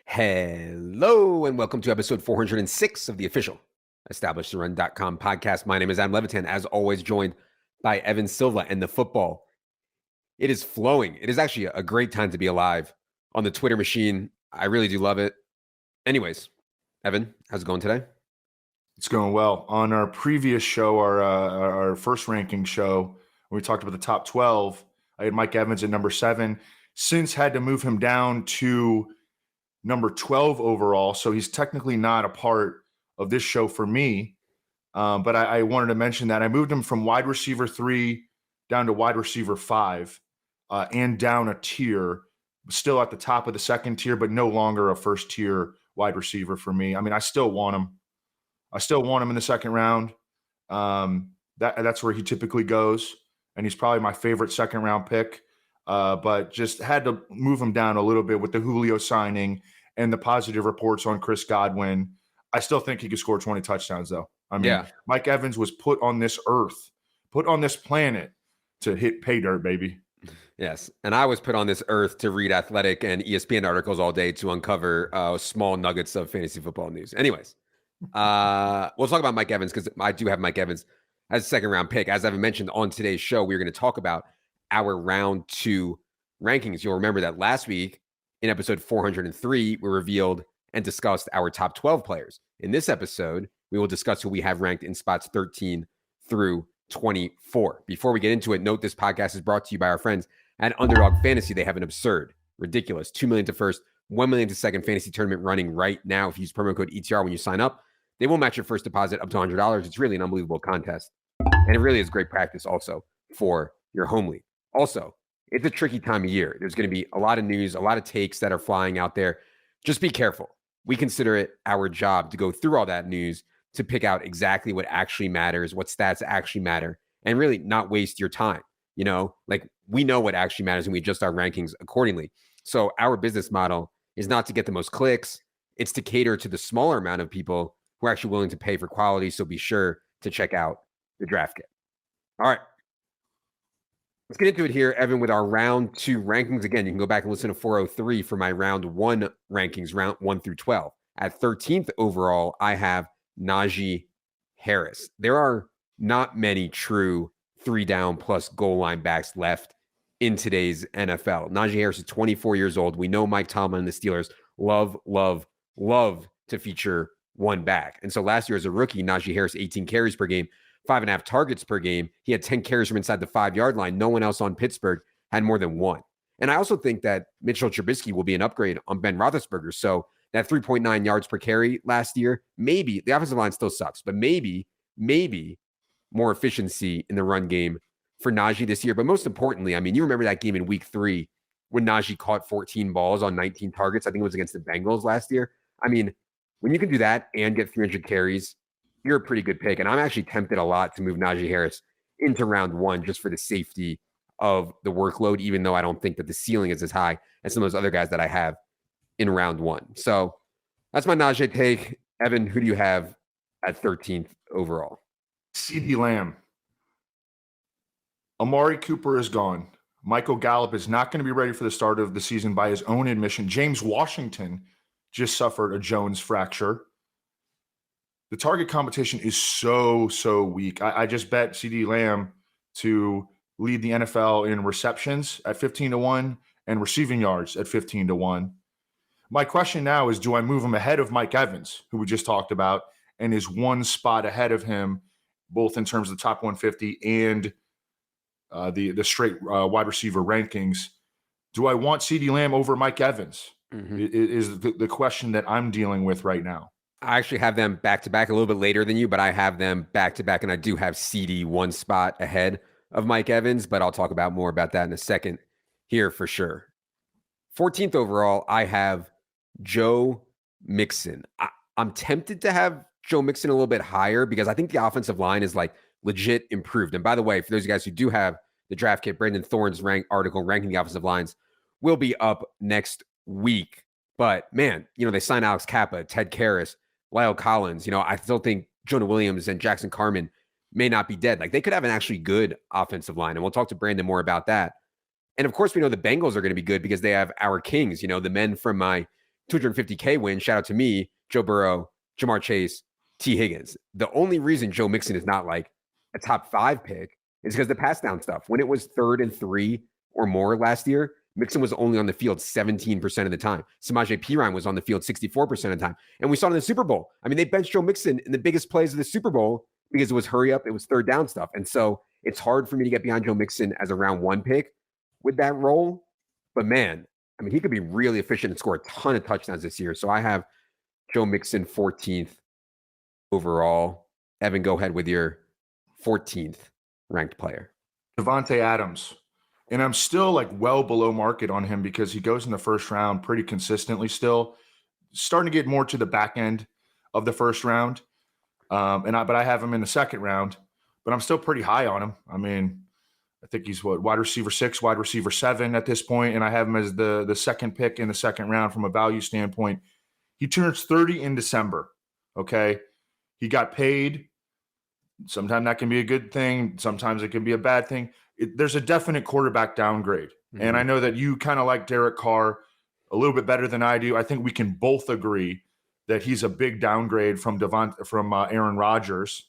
Hello and welcome to episode 406 of the official EstablishTheRun.com podcast. My name is Adam Levitan, as always joined by Evan Silva, and the football, it is flowing. It is actually a great time to be alive on the Twitter machine. I really do love it. Anyways, Evan, how's it going today? It's going well. On our previous show, our first ranking show, when we talked about the top 12, I had Mike Evans at number 7. Since had to move him down to number 12 overall, so he's technically not a part of this show for me. But I wanted to mention that I moved him from wide receiver 3 down to wide receiver 5 and down a tier, still at the top of the second tier, but no longer a first tier wide receiver for me. I mean, I still want him. In the second round. That's where he typically goes, and he's probably my favorite second round pick. But just had to move him down a little bit with the Julio signing and the positive reports on Chris Godwin. I still think he could score 20 touchdowns, though. I mean, Mike Evans was put on this earth, put on this planet to hit pay dirt, baby. Yes, and I was put on this earth to read athletic and ESPN articles all day to uncover small nuggets of fantasy football news. Anyways. We'll talk about Mike Evans because I do have Mike Evans as a second round pick. As I've mentioned on today's show, we're going to talk about our round 2 rankings. You'll remember that last week in episode 403, we revealed and discussed our top 12 players. In this episode, we will discuss who we have ranked in spots 13 through 24. Before we get into it, note this podcast is brought to you by our friends at Underdog Fantasy. They have an absurd, ridiculous $2 million to first, $1 million to second fantasy tournament running right now. If you use promo code ETR when you sign up, they will match your first deposit up to $100. It's really an unbelievable contest. And it really is great practice also for your home league. Also, it's a tricky time of year. There's going to be a lot of news, a lot of takes that are flying out there. Just be careful. We consider it our job to go through all that news to pick out exactly what actually matters, what stats actually matter, and really not waste your time. You know, like we know what actually matters and we adjust our rankings accordingly. So our business model is not to get the most clicks. It's to cater to the smaller amount of people who are actually willing to pay for quality. So be sure to check out the draft kit. All right. Let's get into it here, Evan, with our round 2 rankings. Again, you can go back and listen to 403 for my round 1 rankings, round 1 through 12. At 13th overall, I have Najee Harris. There are not many true 3-down plus goal line backs left in today's NFL. Najee Harris is 24 years old. We know Mike Tomlin and the Steelers love to feature one back. And so last year as a rookie, Najee Harris, 18 carries per game, 5.5 targets per game. He had 10 carries from inside the 5-yard line. No one else on Pittsburgh had more than 1. And I also think that Mitchell Trubisky will be an upgrade on Ben Roethlisberger. So that 3.9 yards per carry last year, maybe the offensive line still sucks, but maybe more efficiency in the run game for Najee this year. But most importantly, I mean, you remember that game in week 3 when Najee caught 14 balls on 19 targets. I think it was against the Bengals last year. I mean, when you can do that and get 300 carries, you're a pretty good pick. And I'm actually tempted a lot to move Najee Harris into round 1 just for the safety of the workload, even though I don't think that the ceiling is as high as some of those other guys that I have in round 1. So that's my Najee take. Evan, who do you have at 13th overall? CeeDee Lamb. Amari Cooper is gone. Michael Gallup is not going to be ready for the start of the season by his own admission. James Washington just suffered a Jones fracture. The target competition is so weak. I just bet CeeDee Lamb to lead the NFL in receptions at 15-1 and receiving yards at 15-1. My question now is, do I move him ahead of Mike Evans, who we just talked about, and is one spot ahead of him, both in terms of the top 150 and the straight wide receiver rankings? Do I want CeeDee Lamb over Mike Evans? Is the question that I'm dealing with right now. I actually have them back-to-back a little bit later than you, but I have them back-to-back, and I do have CeeDee one spot ahead of Mike Evans, but I'll talk about more about that in a second here for sure. 14th overall, I have Joe Mixon. I'm tempted to have Joe Mixon a little bit higher because I think the offensive line is like legit improved. And by the way, for those of you guys who do have the draft kit, Brandon Thorne's article ranking the offensive lines will be up next week. But man, they signed Alex Kappa, Ted Karras, Lyle Collins. I still think Jonah Williams and Jackson Carman may not be dead. Like they could have an actually good offensive line. And we'll talk to Brandon more about that. And of course, we know the Bengals are going to be good because they have our Kings, the men from my 250K win. Shout out to me, Joe Burrow, Jamar Chase, T. Higgins. The only reason Joe Mixon is not like a top 5 pick is because the pass down stuff. When it was 3rd and 3 or more last year, Mixon was only on the field 17% of the time. Samaje Perine was on the field 64% of the time. And we saw it in the Super Bowl. I mean, they benched Joe Mixon in the biggest plays of the Super Bowl because it was hurry up, it was 3rd down stuff. And so it's hard for me to get behind Joe Mixon as a round 1 pick with that role. But man, I mean, he could be really efficient and score a ton of touchdowns this year. So I have Joe Mixon 14th overall. Evan, go ahead with your 14th ranked player. Davante Adams. And I'm still like well below market on him because he goes in the first round pretty consistently still. Starting to get more to the back end of the first round. But I have him in the second round, but I'm still pretty high on him. I mean, I think he's wide receiver 6, wide receiver 7 at this point, and I have him as the second pick in the second round from a value standpoint. He turns 30 in December. Okay. He got paid. Sometimes that can be a good thing. Sometimes it can be a bad thing. There's a definite quarterback downgrade. Mm-hmm. And I know that you kind of like Derek Carr a little bit better than I do. I think we can both agree that he's a big downgrade from Aaron Rodgers.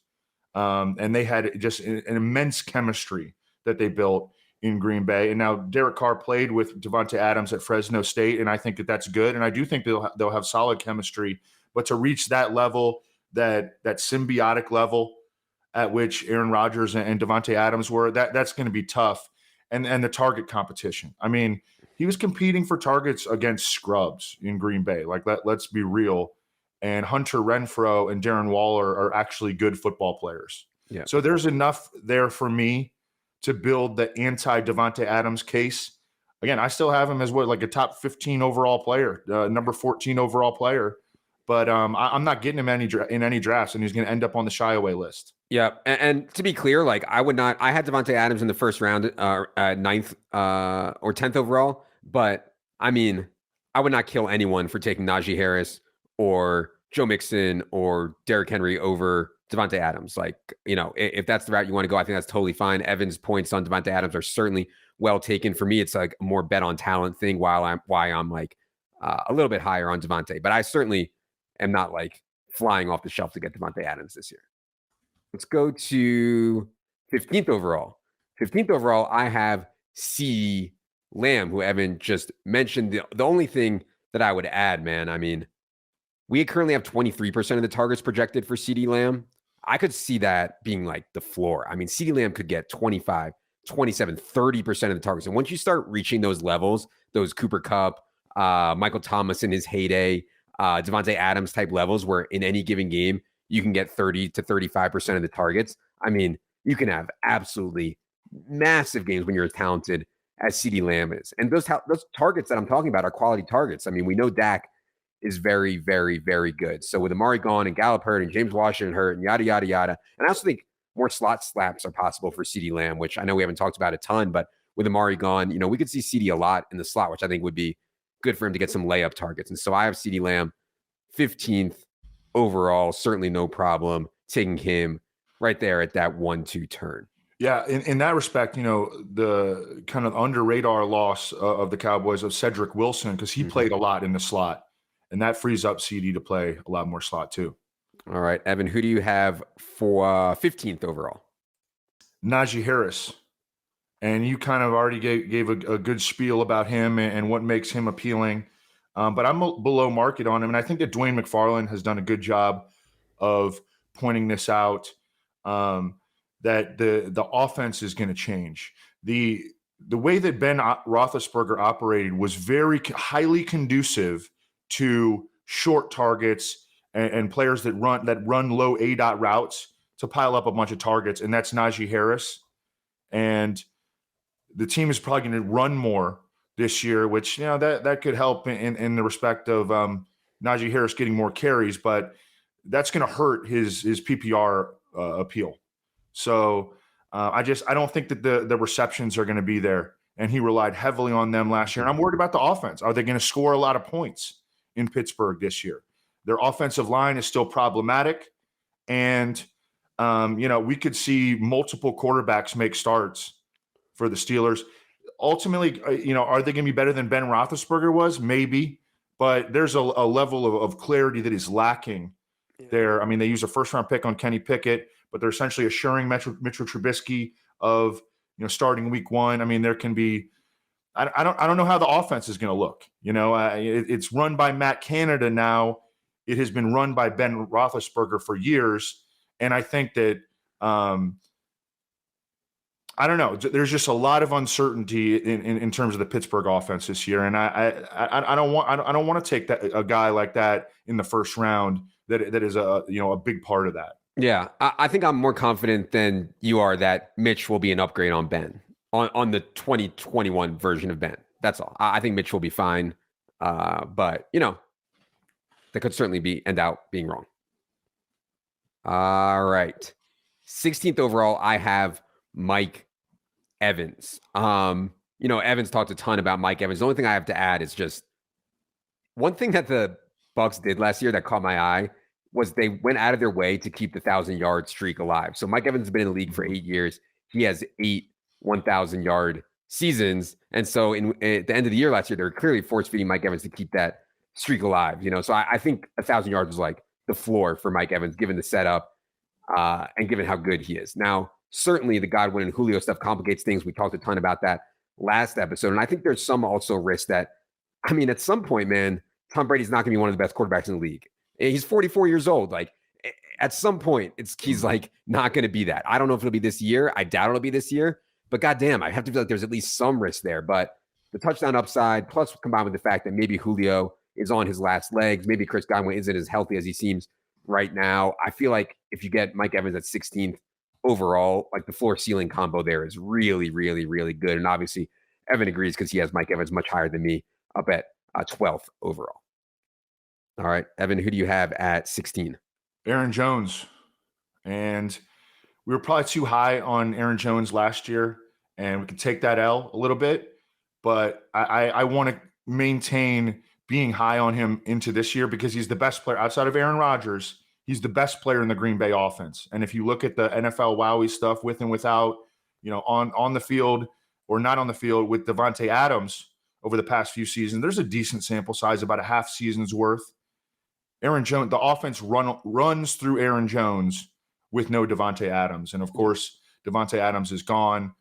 And they had just an immense chemistry that they built in Green Bay. And now Derek Carr played with Davante Adams at Fresno State, and I think that that's good. And I do think they'll have solid chemistry. But to reach that level, that symbiotic level at which Aaron Rodgers and Davante Adams were, that's going to be tough. And the target competition. I mean, he was competing for targets against scrubs in Green Bay. Like, let's be real. And Hunter Renfrow and Darren Waller are actually good football players. Yeah. So there's enough there for me to build the anti-Davante Adams case. Again, I still have him as a top 15 overall player, number 14 overall player. But I'm not getting him in any drafts, and he's going to end up on the shy away list. Yeah, and to be clear, like I had Davante Adams in the first round, 9th or 10th overall. But I mean, I would not kill anyone for taking Najee Harris or Joe Mixon or Derrick Henry over Davante Adams. Like, if that's the route you want to go, I think that's totally fine. Evan's points on Davante Adams are certainly well taken. For me, it's like a more bet on talent thing. Why I'm like a little bit higher on Davante, but I certainly am not like flying off the shelf to get Davante Adams this year. Let's go to 15th overall. 15th overall, I have CeeDee Lamb, who Evan just mentioned. The only thing that I would add, man, I mean, we currently have 23% of the targets projected for CeeDee Lamb. I could see that being like the floor. I mean, CeeDee Lamb could get 25, 27, 30% of the targets. And once you start reaching those levels, those Cooper Kupp, Michael Thomas in his heyday, Davante Adams type levels, where in any given game, you can get 30 to 35% of the targets. I mean, you can have absolutely massive games when you're as talented as CeeDee Lamb is. And those targets that I'm talking about are quality targets. I mean, we know Dak is very, very, very good. So with Amari gone and Gallup hurt and James Washington hurt and yada, yada, yada. And I also think more slot slaps are possible for CeeDee Lamb, which I know we haven't talked about a ton, but with Amari gone, we could see CeeDee a lot in the slot, which I think would be good for him to get some layup targets. And so I have CeeDee Lamb 15th overall, certainly no problem taking him right there at that 1-2 turn. Yeah, in that respect, the kind of under radar loss of the Cowboys of Cedric Wilson, because he played a lot in the slot, and that frees up CeeDee to play a lot more slot too. All right, Evan, who do you have for 15th overall? Najee Harris. And you kind of already gave a good spiel about him and what makes him appealing. But I'm below market on him. And I think that Dwayne McFarland has done a good job of pointing this out, that the offense is going to change. The way that Ben Roethlisberger operated was very highly conducive to short targets and players that run low A-dot routes to pile up a bunch of targets. And that's Najee Harris. And the team is probably going to run more this year, which, that could help in the respect of Najee Harris getting more carries, but that's going to hurt his PPR appeal. So I don't think that the receptions are going to be there, and he relied heavily on them last year. And I'm worried about the offense. Are they going to score a lot of points in Pittsburgh this year? Their offensive line is still problematic, and we could see multiple quarterbacks make starts for the Steelers. Ultimately, are they going to be better than Ben Roethlisberger was? Maybe. but there's a level of clarity that is lacking there. I mean, they use a first round pick on Kenny Pickett, but they're essentially assuring Mitchell Trubisky of starting week 1. I mean, there can be. I don't know how the offense is going to look. It's run by Matt Canada now. It has been run by Ben Roethlisberger for years, and I think that I don't know. There's just a lot of uncertainty in terms of the Pittsburgh offense this year, and I don't want to take a guy like that in the first round. That is a big part of that. Yeah, I think I'm more confident than you are that Mitch will be an upgrade on Ben on the 2021 version of Ben. That's all. I think Mitch will be fine, but that could certainly end out being wrong. All right, 16th overall, I have Mike Evans. Evans talked a ton about Mike Evans. The only thing I have to add is just one thing that the Bucs did last year that caught my eye was they went out of their way to keep the 1,000-yard streak alive. So Mike Evans has been in the league for 8 years. He has 8 1,000-yard seasons. And so at the end of the year last year, they were clearly force-feeding Mike Evans to keep that streak alive. So I think 1,000 yards was like the floor for Mike Evans, given the setup and given how good he is. Now, certainly the Godwin and Julio stuff complicates things. We talked a ton about that last episode. And I think there's some also risk that, at some point, man, Tom Brady's not going to be one of the best quarterbacks in the league. He's 44 years old. Like, at some point, he's like not going to be that. I don't know if it'll be this year. I doubt it'll be this year. But goddamn, I have to feel like there's at least some risk there. But the touchdown upside, plus combined with the fact that maybe Julio is on his last legs, maybe Chris Godwin isn't as healthy as he seems right now. I feel like if you get Mike Evans at 16th overall, like the floor ceiling combo there is really, really, really good. And obviously, Evan agrees because he has Mike Evans much higher than me up at 12th overall. All right, Evan, who do you have at 16? Aaron Jones. And we were probably too high on Aaron Jones last year, and we can take that L a little bit. But I want to maintain being high on him into this year because he's the best player outside of Aaron Rodgers. He's the best player in the Green Bay offense. And if you look at the NFL Wowie stuff with and without, on the field or not on the field with Devontae Adams over the past few seasons, there's a decent sample size, about a half season's worth. Aaron Jones, the offense runs through Aaron Jones with no Devontae Adams. And of course, Devontae Adams is gone.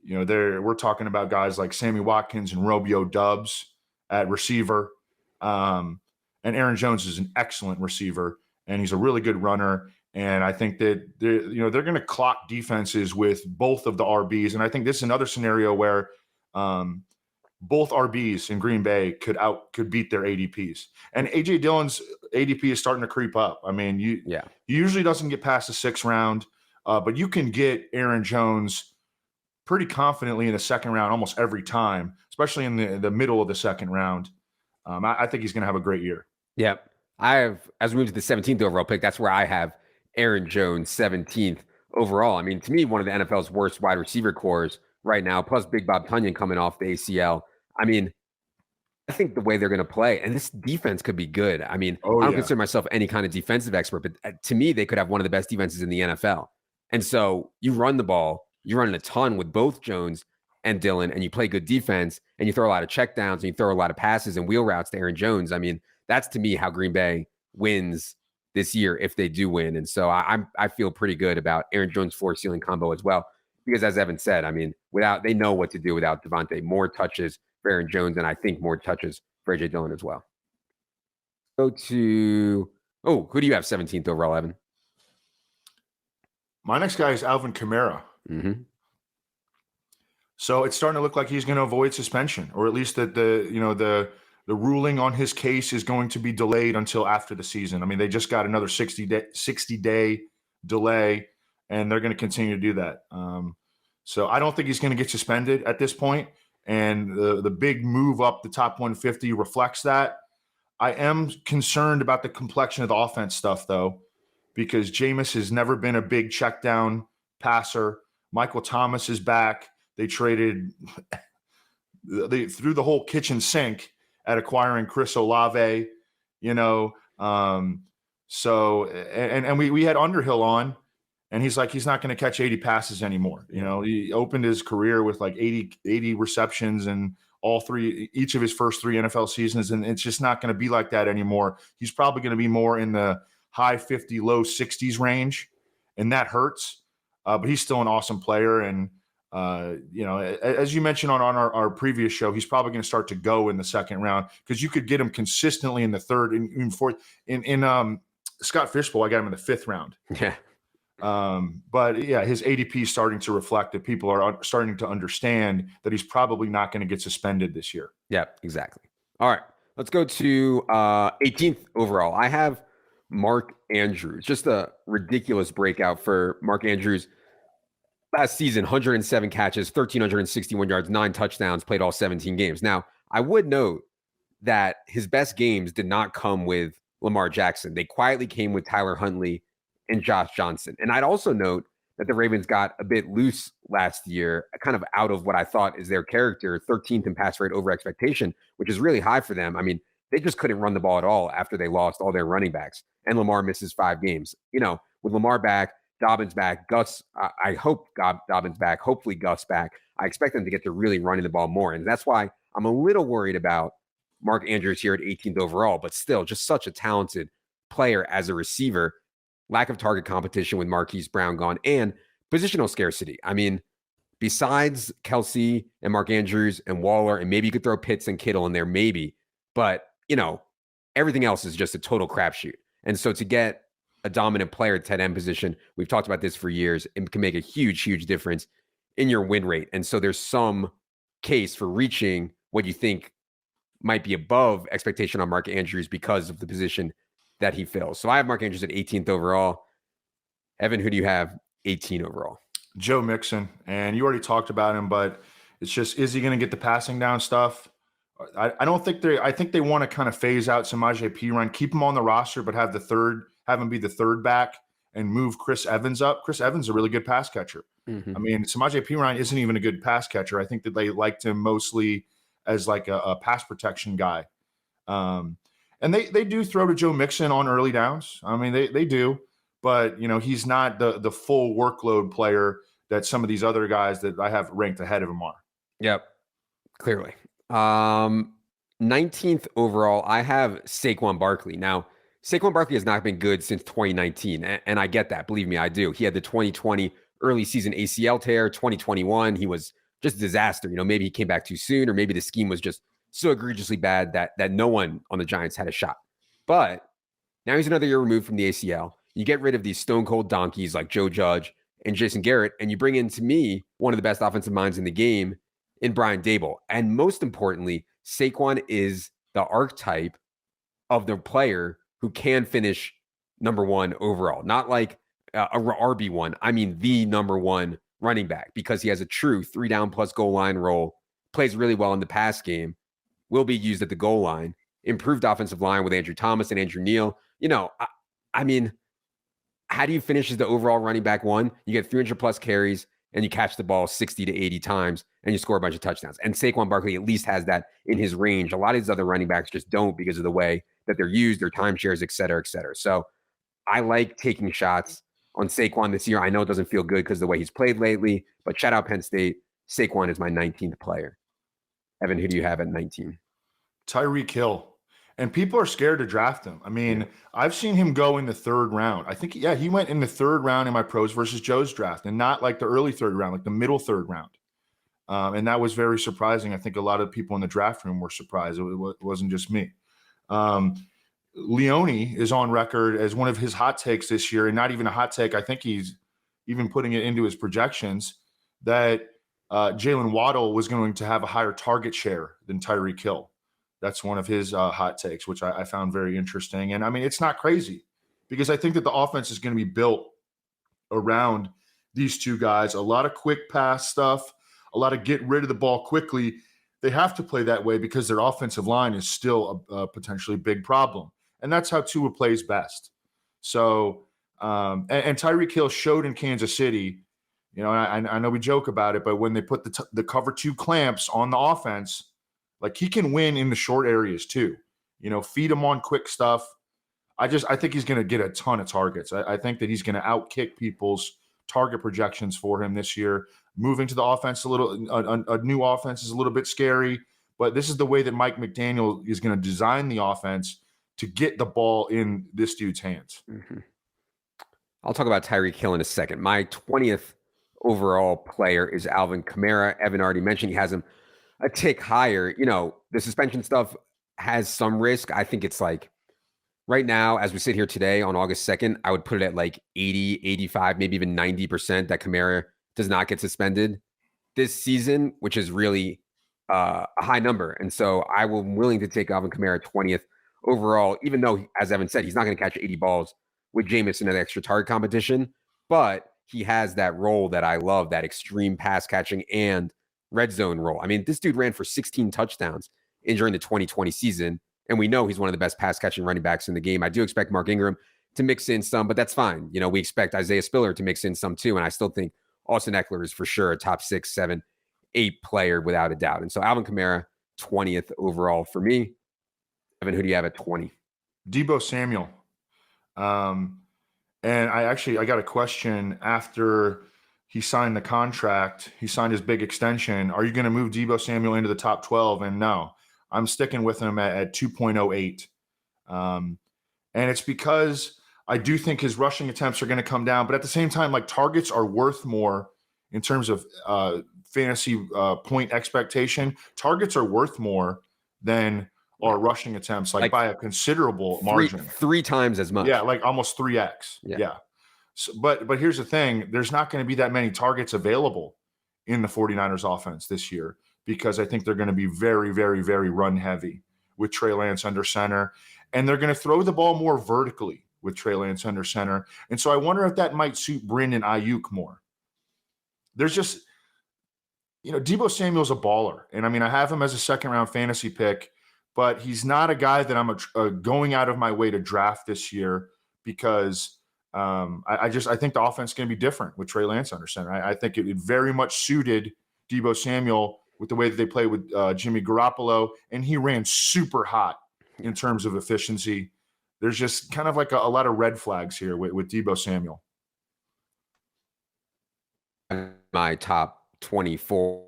We're talking about guys like Sammy Watkins and Romeo Doubs at receiver. And Aaron Jones is an excellent receiver, and he's a really good runner. And I think that they're going to clock defenses with both of the RBs. And I think this is another scenario where both RBs in Green Bay could beat their ADPs. And AJ Dillon's ADP is starting to creep up. I mean, he usually doesn't get past the 6th round, but you can get Aaron Jones pretty confidently in the 2nd round almost every time, especially in the middle of the 2nd round. I think he's going to have a great year. Yeah. As we move to the 17th overall pick, that's where I have Aaron Jones, 17th overall. To me, one of the NFL's worst wide receiver cores right now, plus Big Bob Tunyon coming off the ACL. I think the way they're going to play, and this defense could be good. I don't consider myself any kind of defensive expert, but to me, they could have one of the best defenses in the NFL. And so you run the ball, you run a ton with both Jones and Dillon, and you play good defense, and you throw a lot of checkdowns, and you throw a lot of passes and wheel routes to Aaron Jones. That's to me how Green Bay wins this year if they do win. And so I feel pretty good about Aaron Jones' floor ceiling combo as well. Because as Evan said, they know what to do without Devontae. More touches for Aaron Jones, and I think more touches for AJ Dillon as well. Go to who do you have 17th overall, Evan? My next guy is Alvin Kamara. Mm-hmm. So it's starting to look like he's going to avoid suspension, or at least that the ruling on his case is going to be delayed until after the season. They just got another 60-day delay, and they're going to continue to do that. So I don't think he's going to get suspended at this point. And the big move up the top 150 reflects that. I am concerned about the complexion of the offense stuff, though, because Jameis has never been a big check down passer. Michael Thomas is back. They traded they threw the whole kitchen sink at acquiring Chris Olave, So we had Underhill on, and he's like, he's not going to catch 80 passes anymore. He opened his career with like 80 receptions and each of his first 3 NFL seasons, and it's just not going to be like that anymore. He's probably going to be more in the high 50, low 60s range, and that hurts. But he's still an awesome player, and as you mentioned on our previous show, he's probably going to start to go in the second round because you could get him consistently in the third and fourth. In Scott Fishbowl, I got him in the 5th round. Yeah. But yeah, his ADP is starting to reflect that people are starting to understand that he's probably not going to get suspended this year. Yeah, exactly. All right, let's go to 18th overall. I have Mark Andrews. Just a ridiculous breakout for Mark Andrews. Last season, 107 catches, 1,361 yards, 9 touchdowns, played all 17 games. Now, I would note that his best games did not come with Lamar Jackson. They quietly came with Tyler Huntley and Josh Johnson. And I'd also note that the Ravens got a bit loose last year, kind of out of what I thought is their character, 13th in pass rate over expectation, which is really high for them. I mean, they just couldn't run the ball at all after they lost all their running backs. And Lamar misses 5 games. With Lamar back, Dobbins back, Gus, I hope Dobbins back, hopefully Gus back. I expect them to get to really running the ball more. And that's why I'm a little worried about Mark Andrews here at 18th overall, but still just such a talented player as a receiver. Lack of target competition with Marquise Brown gone and positional scarcity. I mean, besides Kelsey and Mark Andrews and Waller, and maybe you could throw Pitts and Kittle in there, maybe, but everything else is just a total crapshoot. And so to get a dominant player at tight end position, we've talked about this for years, it can make a huge, huge difference in your win rate. And so there's some case for reaching what you think might be above expectation on Mark Andrews because of the position that he fills. So I have Mark Andrews at 18th overall. Evan, who do you have 18 overall? Joe Mixon. And you already talked about him, but it's just, is he going to get the passing down stuff? I don't think I think they want to kind of phase out Samaje Perine, keep him on the roster, but have him be the third back and move Chris Evans up. Chris Evans is a really good pass catcher. Mm-hmm. I mean, Samaje Perine isn't even a good pass catcher. I think that they liked him mostly as like a pass protection guy. And they do throw to Joe Mixon on early downs. I mean, they do, but he's not the full workload player that some of these other guys that I have ranked ahead of him are. Yep, clearly. 19th overall, I have Saquon Barkley. Now, Saquon Barkley has not been good since 2019, and I get that. Believe me, I do. He had the 2020 early season ACL tear. 2021, he was just a disaster. Maybe he came back too soon, or maybe the scheme was just so egregiously bad that no one on the Giants had a shot. But now he's another year removed from the ACL. You get rid of these stone cold donkeys like Joe Judge and Jason Garrett, and you bring in, to me, one of the best offensive minds in the game in Brian Daboll. And most importantly, Saquon is the archetype of the player who can finish number 1 overall. Not like a RB1. I mean, the number 1 running back, because he has a true 3-down plus goal line role, plays really well in the pass game, will be used at the goal line, improved offensive line with Andrew Thomas and Andrew Neal. I mean, how do you finish as the overall running back 1? You get 300 plus carries and you catch the ball 60 to 80 times and you score a bunch of touchdowns. And Saquon Barkley at least has that in his range. A lot of these other running backs just don't because of the way that they're used, their timeshares, et cetera, et cetera. So I like taking shots on Saquon this year. I know it doesn't feel good because of the way he's played lately, but shout out Penn State. Saquon is my 19th player. Evan, who do you have at 19? Tyreek Hill. And people are scared to draft him. I mean, I've seen him go in the 3rd round. I think, he went in the 3rd round in my pros versus Joe's draft, and not like the early 3rd round, like the middle 3rd round. And that was very surprising. I think a lot of people in the draft room were surprised. It wasn't just me. Leone is on record as one of his hot takes this year, and not even a hot take. I think he's even putting it into his projections that Jalen Waddle was going to have a higher target share than Tyreek Hill. That's one of his hot takes, which I found very interesting. And I mean, it's not crazy because I think that the offense is going to be built around these two guys. A lot of quick pass stuff, a lot of get rid of the ball quickly. They have to play that way because their offensive line is still a potentially big problem. And that's how Tua plays best. So, and Tyreek Hill showed in Kansas City, I know we joke about it, but when they put the cover 2 clamps on the offense, like he can win in the short areas too. Feed him on quick stuff. I think he's going to get a ton of targets. I think that he's going to outkick people's target projections for him this year. Moving to the offense a new offense is a little bit scary, but this is the way that Mike McDaniel is going to design the offense to get the ball in this dude's hands. Mm-hmm. I'll talk about Tyreek Hill in a second. My 20th overall player is Alvin Kamara. Evan already mentioned he has him a tick higher. The suspension stuff has some risk. I think it's like right now, as we sit here today on August 2nd, I would put it at like 80, 85, maybe even 90% that Kamara does not get suspended this season, which is really a high number. And so I'm willing to take Alvin Kamara 20th overall, even though, as Evan said, he's not going to catch 80 balls with Jameis in an extra target competition. But he has that role that I love, that extreme pass catching and red zone role. I mean, this dude ran for 16 touchdowns during the 2020 season. And we know he's one of the best pass catching running backs in the game. I do expect Mark Ingram to mix in some, but that's fine. We expect Isaiah Spiller to mix in some too. And I still think Austin Eckler is for sure a top 6, 7, 8 player without a doubt. And so Alvin Kamara, 20th overall for me. Evan, who do you have at 20? Deebo Samuel. And I got a question after he signed the contract. He signed his big extension. Are you going to move Deebo Samuel into the top 12? And no, I'm sticking with him at 2.08. And it's because I do think his rushing attempts are going to come down. But at the same time, like, targets are worth more in terms of fantasy point expectation. Targets are worth more than our rushing attempts, like by a considerable margin. Three times as much. Yeah, like almost 3x. Yeah. So, but here's the thing. There's not going to be that many targets available in the 49ers offense this year, because I think they're going to be very, very, very run heavy with Trey Lance under center. And they're going to throw the ball more vertically with Trey Lance under center. And so I wonder if that might suit Brandon Ayuk more. There's just, Deebo Samuel's a baller. And I mean, I have him as a second-round fantasy pick, but he's not a guy that I'm going out of my way to draft this year, because I think the offense is going to be different with Trey Lance under center. I think it very much suited Deebo Samuel with the way that they play with Jimmy Garoppolo, and he ran super hot in terms of efficiency. There's just kind of like a lot of red flags here with Deebo Samuel. My top 24,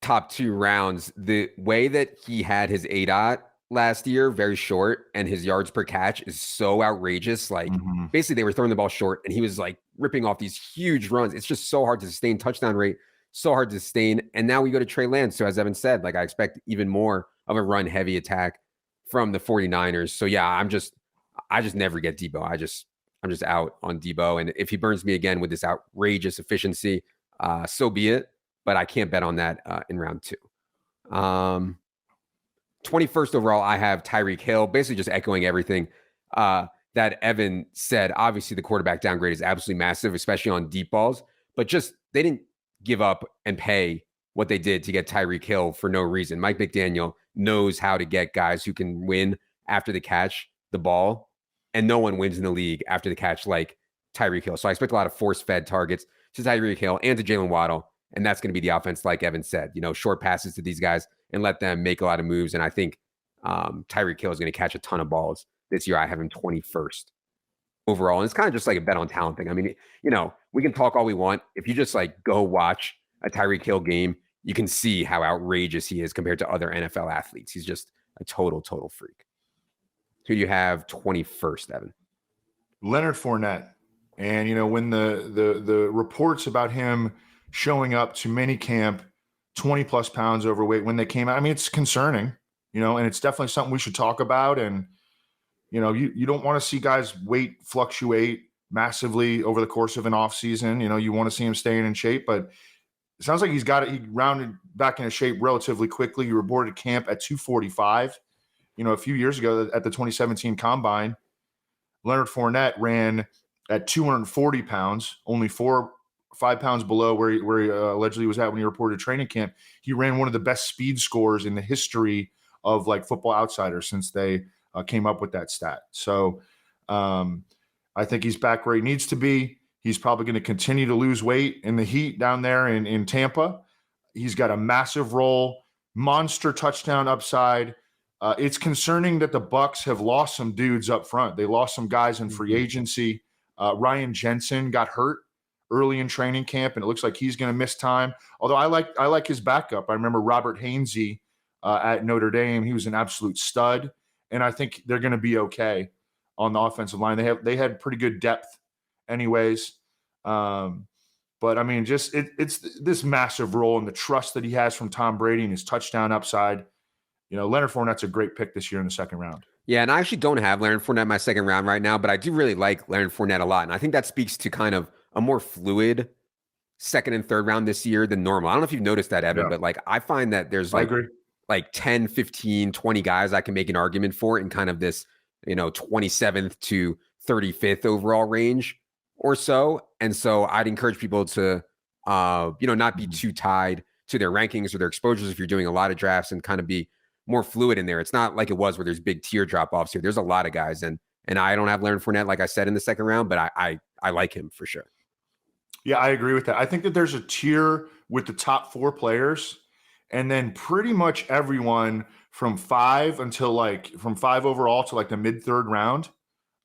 top 2 rounds, the way that he had his ADOT last year, very short, and his yards per catch is so outrageous. Like, basically they were throwing the ball short and he was like ripping off these huge runs. It's just so hard to sustain. Touchdown rate, so hard to sustain. And now we go to Trey Lance. So as Evan said, like, I expect even more of a run heavy attack from the 49ers. So yeah, I just never get Deebo. I'm just out on Deebo. And if he burns me again with this outrageous efficiency, so be it. But I can't bet on that in round 2. 21st overall, I have Tyreek Hill, basically just echoing everything that Evan said. Obviously, the quarterback downgrade is absolutely massive, especially on deep balls. But just they didn't give up and pay what they did to get Tyreek Hill for no reason. Mike McDaniel knows how to get guys who can win after the catch the ball, and no one wins in the league after the catch like Tyreek Hill. So I expect a lot of force-fed targets to Tyreek Hill and to Jalen Waddle, and that's going to be the offense, like Evan said. Short passes to these guys and let them make a lot of moves. And I think Tyreek Hill is going to catch a ton of balls this year. I have him 21st overall. And it's kind of just like a bet on talent thing. I mean, we can talk all we want. If you just like go watch a Tyreek Hill game, you can see how outrageous he is compared to other NFL athletes. He's just a total freak. Who do you have 21st, Evan? Leonard Fournette. And, when the reports about him showing up to minicamp 20 plus pounds overweight when they came out, I mean, it's concerning, and it's definitely something we should talk about. And, you don't want to see guys' weight fluctuate massively over the course of an off season. You want to see him staying in shape, but it sounds like he rounded back into shape relatively quickly. He reported camp at 245. A few years ago at the 2017 Combine, Leonard Fournette ran at 240 pounds, only 5 pounds below where he allegedly was at when he reported training camp. He ran one of the best speed scores in the history of like Football Outsiders since they came up with that stat. So I think he's back where he needs to be. He's probably going to continue to lose weight in the heat down there in Tampa. He's got a massive role, monster touchdown upside. It's concerning that the Bucs have lost some dudes up front. They lost some guys in free agency. Ryan Jensen got hurt early in training camp, and it looks like he's going to miss time. Although I like his backup. I remember Robert Hainsey at Notre Dame. He was an absolute stud, and I think they're going to be okay on the offensive line. They had pretty good depth, anyways. But I mean, just it's this massive role and the trust that he has from Tom Brady and his touchdown upside. Leonard Fournette's a great pick this year in the second round. Yeah, and I actually don't have Leonard Fournette in my second round right now, but I do really like Leonard Fournette a lot. And I think that speaks to kind of a more fluid second and third round this year than normal. I don't know if you've noticed that, Evan, but I find that there's I agree. 10, 15, 20 guys I can make an argument for in kind of this, 27th to 35th overall range or so. And so I'd encourage people to, not be too tied to their rankings or their exposures if you're doing a lot of drafts, and kind of be more fluid in there. It's not like it was where there's big tier drop-offs here. There's a lot of guys, and I don't have Leonard Fournette, like I said, in the second round, but I like him for sure. Yeah, I agree with that. I think that there's a tier with the top 4 players, and then pretty much everyone from 5 overall to the mid third round.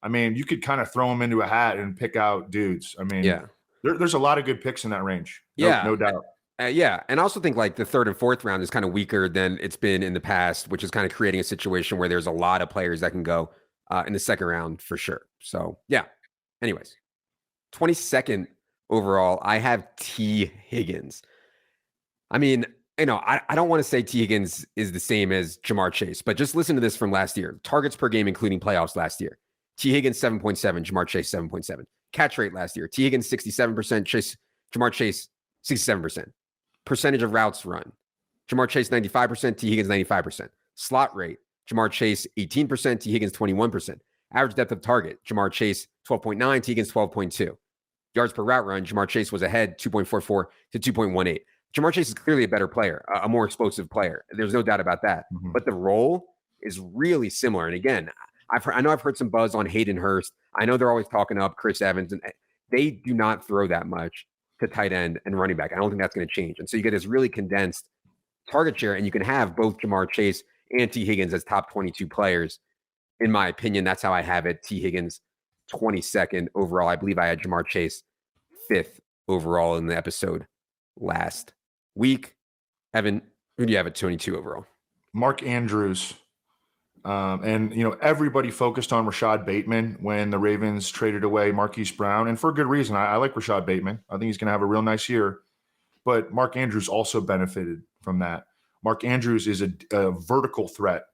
I mean, you could kind of throw them into a hat and pick out dudes. I mean, there's a lot of good picks in that range. No doubt. Yeah. And I also think the third and fourth round is kind of weaker than it's been in the past, which is kind of creating a situation where there's a lot of players that can go in the second round for sure. So, yeah. Anyways, 22nd overall, I have T. Higgins. I mean, I don't want to say T. Higgins is the same as Jamar Chase, but just listen to this from last year. Targets per game, including playoffs last year. T. Higgins, 7.7. Jamar Chase, 7.7. Catch rate last year. T. Higgins, 67%. Jamar Chase, 67%. Percentage of routes run. Jamar Chase, 95%. T. Higgins, 95%. Slot rate. Jamar Chase, 18%. T. Higgins, 21%. Average depth of target. Jamar Chase, 12.9. T. Higgins, 12.2. Yards per route run. Jamar Chase was ahead 2.44 to 2.18. Jamar Chase is clearly a better player, a more explosive player. There's no doubt about that. Mm-hmm. But the role is really similar. And again, I know I've heard some buzz on Hayden Hurst. I know they're always talking up Chris Evans, and they do not throw that much to tight end and running back. I don't think that's going to change. And so you get this really condensed target share, and you can have both Jamar Chase and T. Higgins as top 22 players. In my opinion, that's how I have it. T. Higgins, 22nd overall. I believe I had Jamar Chase 5th overall in the episode last week. Evan, who do you have at 22 overall? Mark Andrews. And everybody focused on Rashad Bateman when the Ravens traded away Marquise Brown, and for a good reason. I like Rashad Bateman. I think he's going to have a real nice year. But Mark Andrews also benefited from that. Mark Andrews is a vertical threat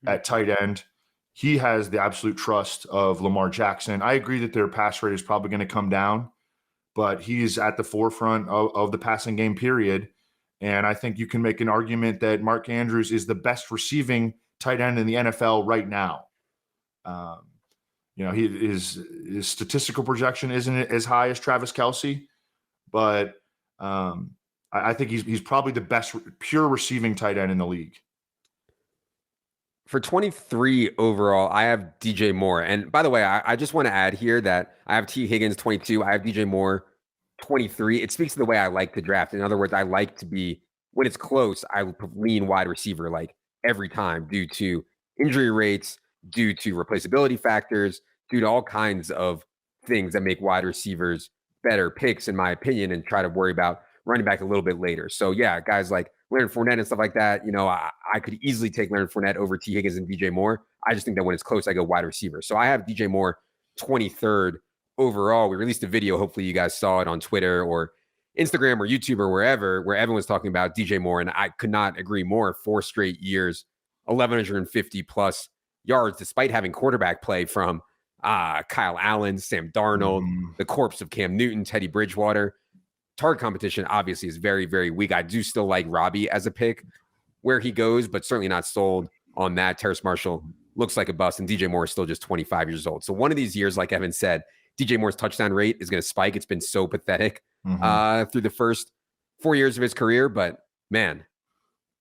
at tight end. He has the absolute trust of Lamar Jackson. I agree that their pass rate is probably going to come down, but he's at the forefront of the passing game, period. And I think you can make an argument that Mark Andrews is the best receiving tight end in the NFL right now. His statistical projection isn't as high as Travis Kelce, but I think he's probably the best pure receiving tight end in the league. For 23 overall, I have DJ Moore. And by the way, I just want to add here that I have T. Higgins 22. I have DJ Moore 23. It speaks to the way I like to draft. In other words, I like to be, when it's close, I lean wide receiver every time, due to injury rates, due to replaceability factors, due to all kinds of things that make wide receivers better picks, in my opinion, and try to worry about running back a little bit later. So yeah, guys like Leonard Fournette and stuff like that, I could easily take Leonard Fournette over T. Higgins and DJ Moore. I just think that when it's close, I go wide receiver. So I have DJ Moore 23rd overall. We released a video. Hopefully you guys saw it on Twitter or Instagram or YouTube or wherever, where everyone's talking about DJ Moore. And I could not agree more. 4 straight years, 1,150 plus yards, despite having quarterback play from Kyle Allen, Sam Darnold, the corpse of Cam Newton, Teddy Bridgewater. Target competition obviously is very, very weak. I do still like Robbie as a pick where he goes, but certainly not sold on that. Terrace Marshall looks like a bust, and DJ Moore is still just 25 years old. So one of these years, like Evan said, DJ Moore's touchdown rate is going to spike. It's been so pathetic through the first 4 years of his career, but man,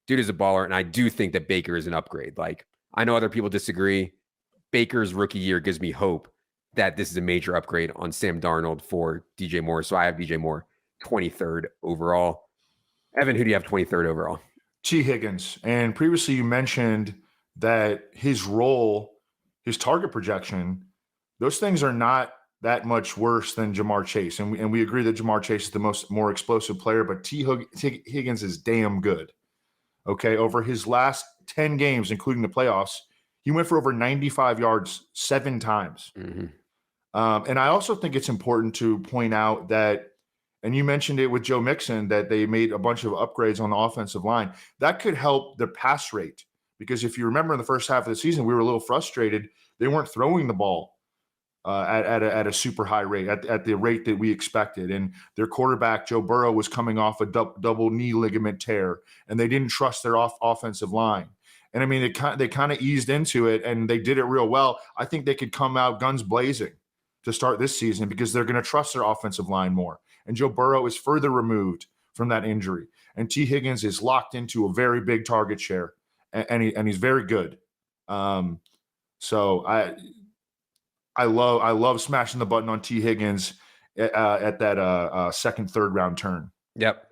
dude is a baller. And I do think that Baker is an upgrade. I know other people disagree. Baker's rookie year gives me hope that this is a major upgrade on Sam Darnold for DJ Moore. So I have DJ Moore 23rd overall. Evan, who do you have 23rd overall? T. Higgins. And previously you mentioned that his role, his target projection, those things are not that much worse than Jamar Chase. And we agree that Jamar Chase is the more explosive player, but T. Higgins is damn good. Okay, over his last 10 games, including the playoffs, he went for over 95 yards 7 times. Mm-hmm. And I also think it's important to point out that, and you mentioned it with Joe Mixon, that they made a bunch of upgrades on the offensive line. That could help the pass rate, because if you remember in the first half of the season, we were a little frustrated. They weren't throwing the ball at a super high rate, at the rate that we expected. And their quarterback, Joe Burrow, was coming off a double knee ligament tear, and they didn't trust their offensive line. And I mean, they kind of eased into it, and they did it real well. I think they could come out guns blazing to start this season because they're going to trust their offensive line more. And Joe Burrow is further removed from that injury. And T. Higgins is locked into a very big target share, and he's very good. So I love smashing the button on T. Higgins at that second, third round turn. Yep.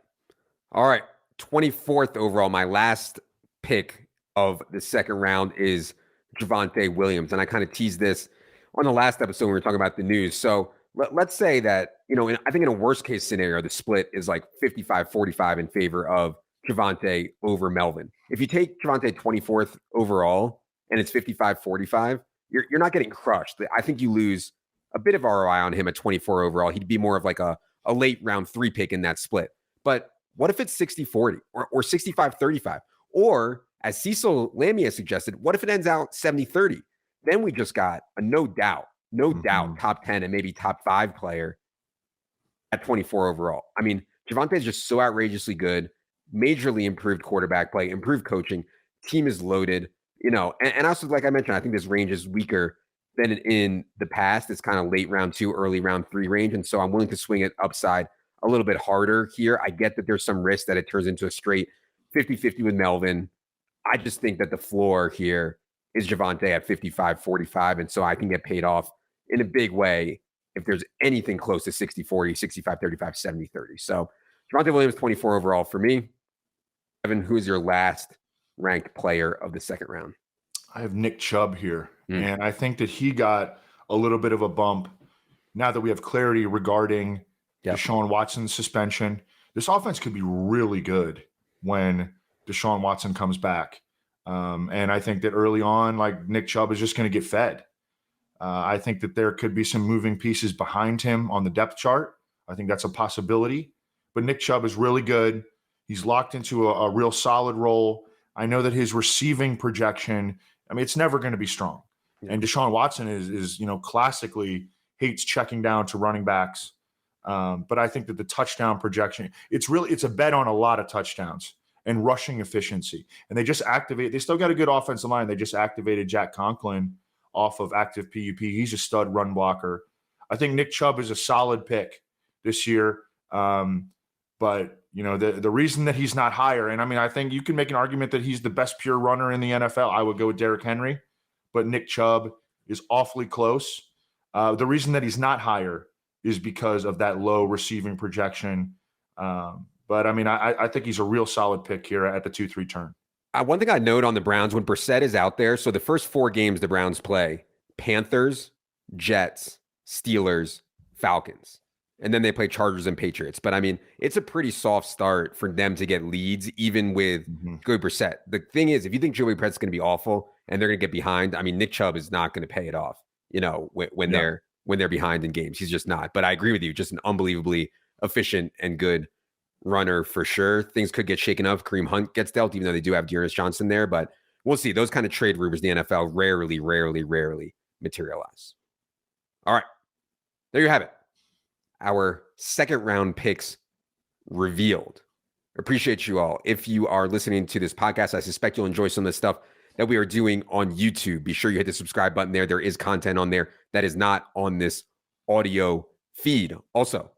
All right. 24th overall. My last pick of the second round is Javonte Williams. And I kind of teased this on the last episode when we were talking about the news. So let's say that, I think in a worst case scenario, the split is like 55-45 in favor of Javonte over Melvin. If you take Javonte 24th overall and it's 55-45, you're not getting crushed. I think you lose a bit of ROI on him at 24 overall. He'd be more of like a late round 3 pick in that split. But what if it's 60-40 or 65-35? Or, as Cecil Lamia suggested, what if it ends out 70-30? Then we just got a no doubt top 10 and maybe top 5 player at 24 overall. I mean, Javonte is just so outrageously good, majorly improved quarterback play, improved coaching, team is loaded. And also, like I mentioned, I think this range is weaker than in the past. It's kind of late round 2, early round 3 range. And so I'm willing to swing it upside a little bit harder here. I get that there's some risk that it turns into a straight 50-50 with Melvin. I just think that the floor here is Javonte at 55-45. And so I can get paid off in a big way if there's anything close to 60-40, 65-35, 70-30. So Javonte Williams, 24 overall for me. Evan, who is your last ranked player of the second round? I have Nick Chubb here, and I think that he got a little bit of a bump now that we have clarity regarding Deshaun Watson's suspension. This offense could be really good when Deshaun Watson comes back. And I think that early on, like, Nick Chubb is just going to get fed. I think that there could be some moving pieces behind him on the depth chart. I think that's a possibility. But Nick Chubb is really good. He's locked into a real solid role. I know that his receiving projection, I mean, it's never going to be strong. Yeah. And Deshaun Watson is classically hates checking down to running backs. But I think that the touchdown projection, it's a bet on a lot of touchdowns and rushing efficiency. And they still got a good offensive line. They just activated Jack Conklin off of active PUP. He's a stud run blocker. I think Nick Chubb is a solid pick this year. But the reason that he's not higher, and I mean, I think you can make an argument that he's the best pure runner in the NFL. I would go with Derrick Henry, but Nick Chubb is awfully close. The reason that he's not higher is because of that low receiving projection. But I mean, I think he's a real solid pick here at the 2-3 turn. One thing I note on the Browns, when Brissett is out there, so the first 4 games the Browns play, Panthers, Jets, Steelers, Falcons. And then they play Chargers and Patriots. But I mean, it's a pretty soft start for them to get leads, even with Joey Brissett. The thing is, if you think Joey Brissett's going to be awful and they're going to get behind, I mean, Nick Chubb is not going to pay it off, when they're behind in games. He's just not. But I agree with you, just an unbelievably efficient and good runner for sure. Things could get shaken up. Kareem Hunt gets dealt, even though they do have Dearness Johnson there. But we'll see. Those kind of trade rumors in the NFL rarely materialize. All right. There you have it. Our second round picks revealed. Appreciate you all. If you are listening to this podcast, I suspect you'll enjoy some of the stuff that we are doing on YouTube. Be sure you hit the subscribe button there. There is content on there that is not on this audio feed. Also,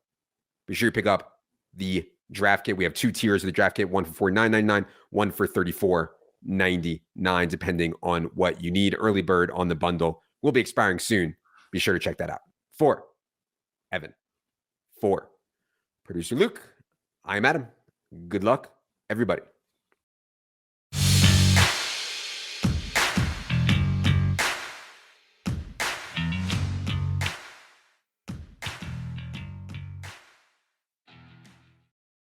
be sure you pick up the draft kit. We have 2 tiers of the draft kit, one for $49.99, one for $34.99, depending on what you need. Early bird on the bundle will be expiring soon. Be sure to check that out. For Evan. For producer Luke, I'm Adam. Good luck, everybody.